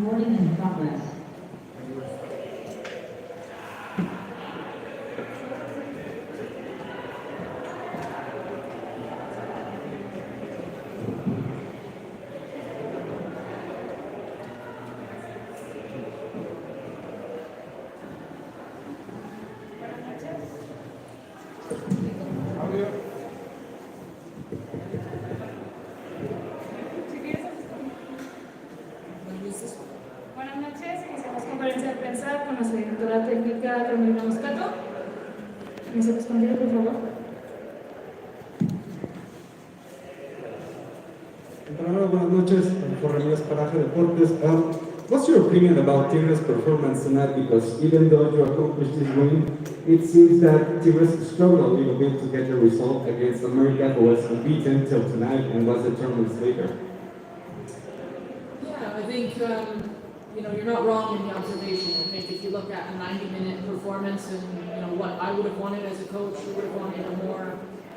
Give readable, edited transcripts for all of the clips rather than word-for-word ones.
Recording in progress. Buenas noches, iniciamos conferencia de prensa con nuestra directora técnica Carolina Moscato. ¿Me se responder, por favor? Buenas noches, por Ramírez Paraje Deportes. What's your opinion about Tigres' performance tonight? Because even though you accomplished this win, it seems that Tigres struggled a little bit to get the result against América, who was unbeaten till tonight and was the tournament's leader. Yeah, I think you're not wrong in the observation. I think if you look at a 90-minute performance and what I would have wanted as a coach, we would have wanted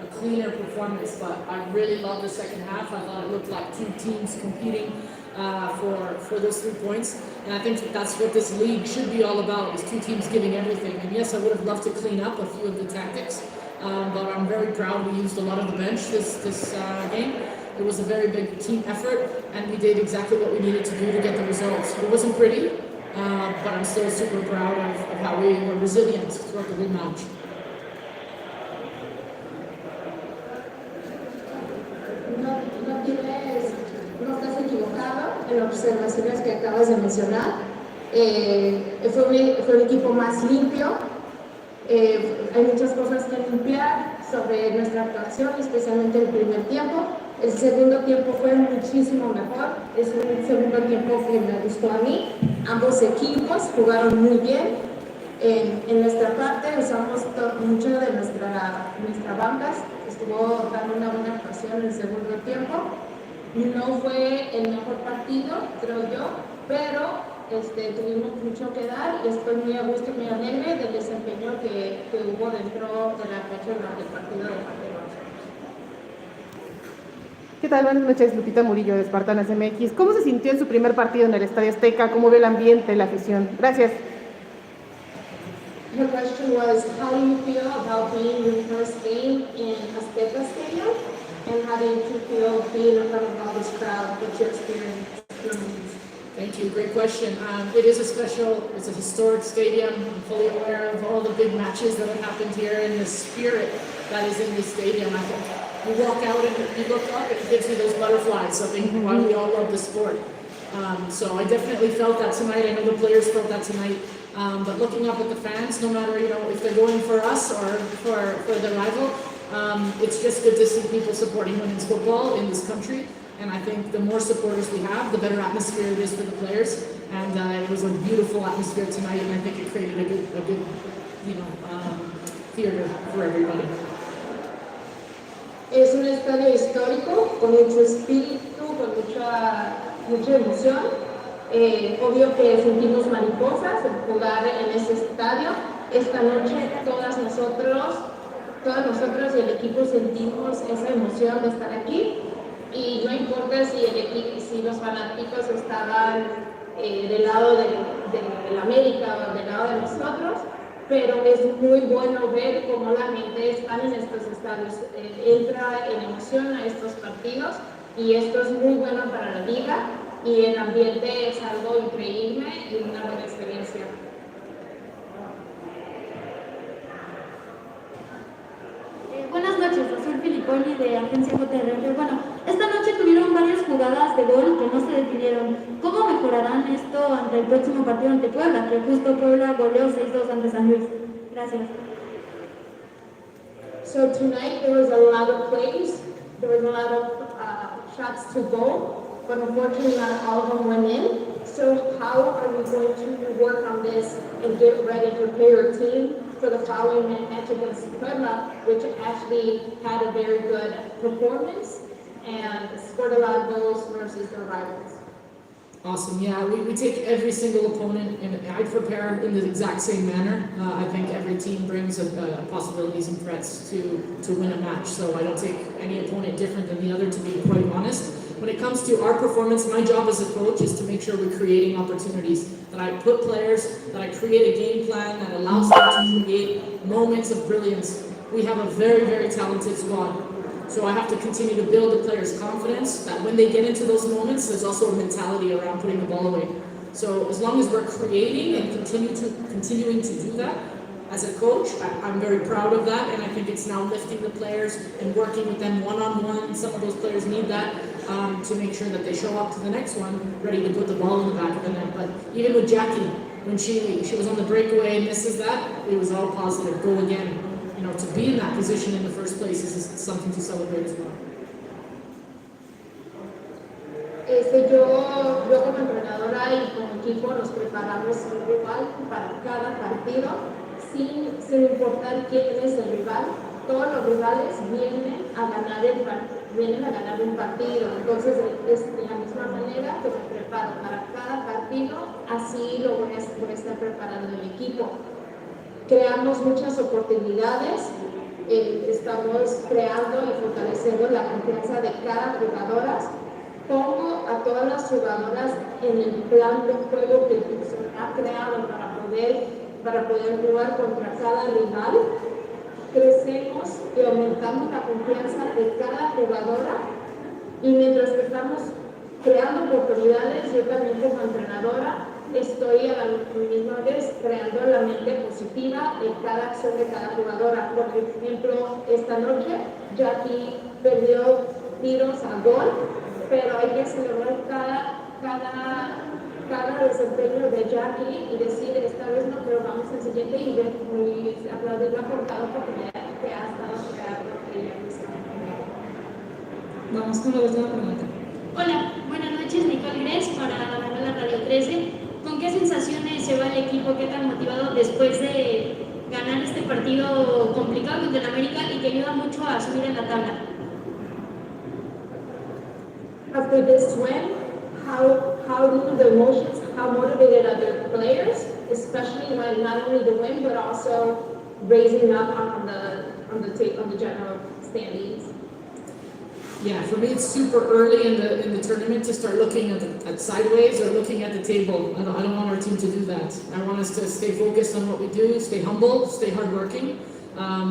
a cleaner performance. But I really love the second half. I thought it looked like two teams competing for those 3 points. And I think that's what this league should be all about, is two teams giving everything. And yes, I would have loved to clean up a few of the tactics, but I'm very proud we used a lot of the bench this game. It was a very big team effort, and we did exactly what we needed to do to get the results. It wasn't pretty, but I'm still super proud of how we were resilient throughout the whole match. No estás equivocado en las observaciones que acabas de mencionar. Fue un equipo más limpio. Hay muchas cosas que limpiar sobre nuestra actuación, especialmente el primer tiempo. El segundo tiempo fue muchísimo mejor. Es un segundo tiempo que me gustó a mí. Ambos equipos jugaron muy bien. En nuestra parte usamos mucho de nuestra banca. Estuvo dando una buena actuación en el segundo tiempo. No fue el mejor partido, creo yo, pero tuvimos mucho que dar y estoy muy a gusto y muy alegre del desempeño que hubo dentro de la cancha durante el partido de parte de nosotros. ¿Qué tal? Buenas noches, Lupita Murillo de Espartanas MX. ¿Cómo se sintió en su primer partido en el Estadio Azteca? ¿Cómo ve el ambiente, la afición? Gracias. Her question was, how do you feel about being your first game in Azteca Stadium? And how do you feel being in front of all this crowd? What's your experience? Thank you, great question. It is it's a historic stadium. I'm fully aware of all the big matches that have happened here and the spirit that is in this stadium. I think you walk out and you look up and it gives you those butterflies. I think why we all love the sport. So I definitely felt that tonight. I know the players felt that tonight. But looking up at the fans, no matter if they're going for us or for the rival, it's just good to see people supporting women's football in this country. And I think the more supporters we have, the better atmosphere it is for the players. And it was a beautiful atmosphere tonight, and I think it created a good theater for everybody. Es un estadio histórico, con mucho espíritu, con mucha emoción. Obvio que sentimos mariposas al jugar en ese estadio. Esta noche todas nosotros y el equipo sentimos esa emoción de estar aquí. Y no importa si los fanáticos estaban del lado del América o del lado de nosotros, pero es muy bueno ver cómo la gente está en estos estadios, entra en emoción a estos partidos, y esto es muy bueno para la liga, y el ambiente es algo increíble y una buena experiencia. Buenas noches, soy Filiponi de Agencia JRR. Bueno, esta noche tuvieron varias jugadas de gol que no se definieron. ¿Cómo mejorarán esto ante el próximo partido ante Puebla, que justo Puebla goleó 6-2 ante San Luis? Gracias. So tonight there was a lot of plays, there was a lot of shots to goal, but unfortunately not all of them went in. So how are we going to work on this and get ready to prepare our team for the following match against Puebla, which actually had a very good performance and scored a lot of goals versus their rivals? Awesome, yeah, we take every single opponent and I prepare in the exact same manner. I think every team brings possibilities and threats to win a match, so I don't take any opponent different than the other, to be quite honest. when it comes to our performance, my job as a coach is to make sure we're creating opportunities, that I put players, that I create a game plan that allows them to create moments of brilliance. We have a very, very talented squad. So I have to continue to build the players' confidence that when they get into those moments, there's also a mentality around putting the ball away. So as long as we're creating and continuing to do that, as a coach, I'm very proud of that, and I think it's now lifting the players and working with them one-on-one. Some of those players need that to make sure that they show up to the next one ready to put the ball in the back of the net. But even with Jackie, when she was on the breakaway and misses that, it was all positive. Go again. You know, to be in that position in the first place is something to celebrate as well. Yo como entrenadora y como equipo nos preparamos igual para cada partido, sin importar quién es el rival. Todos los rivales vienen a ganar un partido. Entonces es de la misma manera que me preparo para cada partido, así lo voy a estar preparando el equipo. Creamos muchas oportunidades, estamos creando y fortaleciendo la confianza de cada jugadora. Pongo a todas las jugadoras en el plan de juego que se ha creado para poder jugar contra cada rival. Crecemos y aumentamos la confianza de cada jugadora, y mientras que estamos creando oportunidades, yo también como entrenadora estoy a la misma vez creando la mente positiva en cada acción de cada jugadora. Por ejemplo, esta noche Jackie perdió tiros a gol, pero hay que celebrar cada desempeño de Jackie y decir, esta vez no, pero vamos al siguiente y aplaudirla por cada oportunidad que ha estado creando ella misma. Vamos con la última pregunta. Hola, buenas noches, Nicole Gres para la Radio 13. ¿Con qué sensaciones se va el equipo? ¿Qué tan motivado después de ganar este partido complicado contra el América y que ayuda mucho a subir en la tabla? After this win, how do the emotions, how motivated are the players, especially when not only the win but also raising up on the general standings? Yeah, for me it's super early in the tournament to start looking at sideways or looking at the table. I don't want our team to do that. I want us to stay focused on what we do, stay humble, stay hardworking. I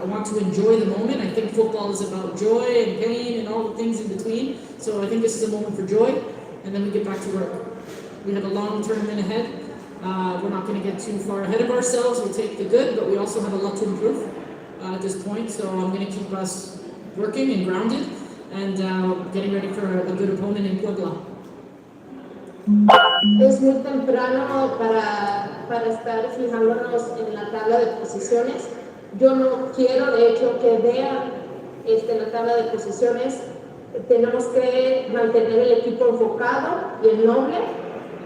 want to enjoy the moment. I think football is about joy and pain and all the things in between. So I think this is a moment for joy, and then we get back to work. We have a long tournament ahead. We're not going to get too far ahead of ourselves. We'll take the good, but we also have a lot to improve at this point. So I'm going to keep us working and grounded and getting ready for a good opponent in Puebla. Es muy temprano para estar fijándonos en la tabla de posiciones. Yo no quiero, de hecho, que vean la tabla de posiciones. Tenemos que mantener el equipo enfocado y el noble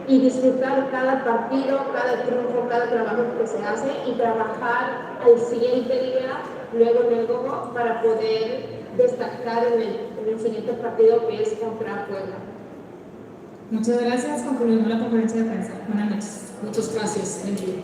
y disfrutar cada partido, cada triunfo, cada trabajo que se hace y trabajar al siguiente día, luego, para poder destacar en el siguiente partido que es contra Puebla. Muchas gracias. Concluimos la conferencia de prensa. Buenas noches. Muchas gracias. Thank you.